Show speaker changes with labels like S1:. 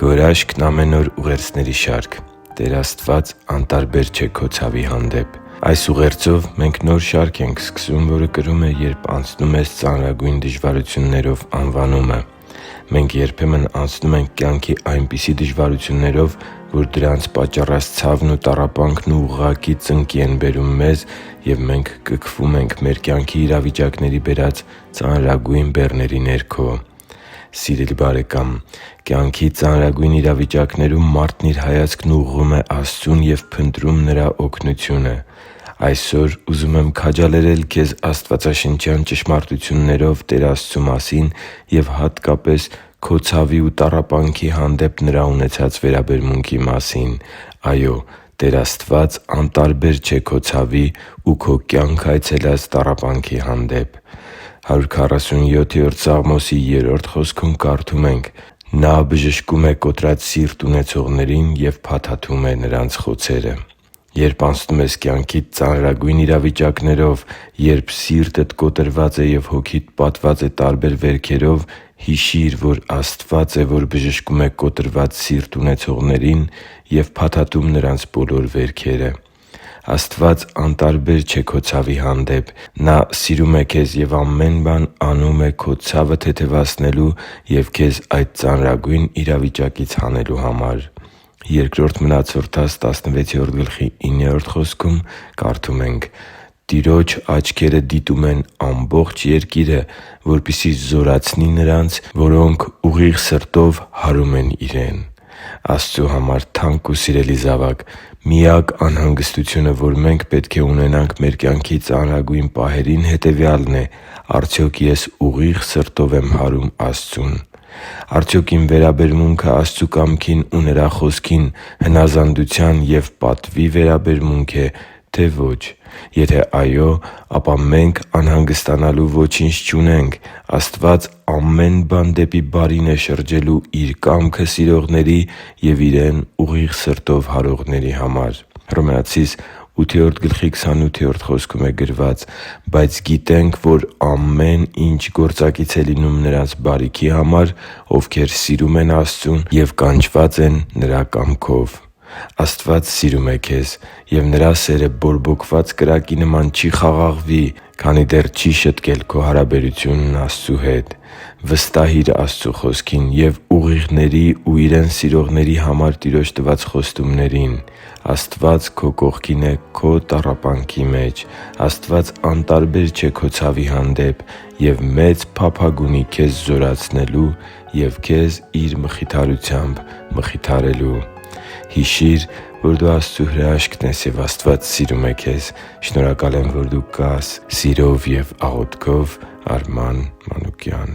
S1: Գորաշկն ամեն օր ուղերձների շարք։ Տեր Աստված անտարբեր չէ քո ցավի հանդեպ։ Այս ուղերձով մենք նոր շարք ենք սկսում, որը կրում է «Երբ անցնում ես ծանրագույն դժվարություններով» անվանումը։ Մենք երբեմն անցնում ենք կյանքի այնպիսի դժվարություններով, որ դրանց պատճառած ցավն ու տառապանքն ուղղակի ծնկի են բերում մեզ, և մենք կքվում ենք մեր կյանքի իրավիճակների բերած ծանրագույն բեռների ներքո։ Սիրելի՛ բարեկամ, կյանքի ծանրագույն իրավիճակներում մարդն իր հայացքն ուղղում է Աստծուն և փնտրում Նրա օգնությունը։ Այսօր ուզում եմ քաջալերել քեզ աստվածաշնչյան ճշմարտություններով Տեր Աստծու մասին և հատկապես քո ցավի ու տառապանքի հանդեպ Նրա ունեցած վերաբերմունքի մասին։ Այո՛, Տեր Աստված անտարբեր չէ քո ցավի ու քո կյանք այցելած տառապանքի հանդեպ։ 147-րդ Սաղմոսի 3-րդ խոսքում կարդում ենք. «Նա բժշկում է կոտրած սիրտ ունեցողներին և փաթաթում է նրանց խոցերը»։ Երբ անցնում ես կյանքիդ ծանրագույն իրավիճակներով, երբ սիրտդ կոտրված է և հոգիդ պատված է տարբեր վերքերով, հիշի՛ր, որ Աստված է, որ բժշկում է կոտրված սիրտ ունեցողներին և փաթաթում նրանց բոլոր վերքերը։ Աստված անտարբեր չէ քո ցավի հանդեպ։ Նա սիրում է քեզ և ամեն բան անում է քո ցավը թեթևացնելու և քեզ այդ ծանրագույն իրավիճակից հանելու համար։ Բ Մնացորդաց 16:9 խոսքում կարդում ենք. «Տիրոջ աչքերը դիտում են ամբողջ երկիրը, որպեսզի զորացնի նրանց, որոնք ուղիղ սրտով հարում են Իրեն»։ Աստծու համար թանկ ու սիրելի՛ զավակ, միակ անհանգստությունը, որ մենք պետք է ունենանք մեր կյանքի ծանրագույն պահերին, հետևյալն է՝ արդյոք ես ուղիղ սրտով եմ հարում Աստծուն։ Արդյոք իմ վերաբերմունքը Աստծու կամքին ու Նրա Խոսքին հնազանդության և պատվի վերաբերմունք է, թե ոչ։ Եթե այո, ապա մենք անհանգստանալու ոչինչ չունենք։ Աստված ամեն բան դեպի բարին է շրջելու Իր կամքը սիրողների և Իրեն ուղիղ սրտով հարողների համար։ Հռոմեացիս 8:28 խոսքում է գրված. «Բայց գիտենք, որ ամեն ինչ գործակից է լինում նրանց բարիքի համար, ովքեր սիրում են Աստծուն և կանչված են Նրա կամքով»։ Աստված սիրում է քեզ, և Նրա սերը բորբոքված կրակի նման չի խաղաղվի, քանի դեռ չի շտկել քո հարաբերությունն Աստծու հետ։ Վստահի՛ր Աստծու Խոսքին և ուղիղների ու Իրեն սիրողների համար Տիրոջ տված խոստումներին։ Աստված քո կողքին է քո տառապանքի մեջ։ Աստված անտարբեր չէ քո ցավի հանդեպ և մեծ փափագ ունի քեզ զորացնելու և քեզ Իր մխիթարությամբ մխիթարելու։ Հիշի՛ր, որ դու Աստծո հրաշքն ես, և Աստված սիրում է քեզ։ Շնորհակալ եմ, որ դու կա՛ս։ Սիրով և աղոթքով, Արման Մանուկյան։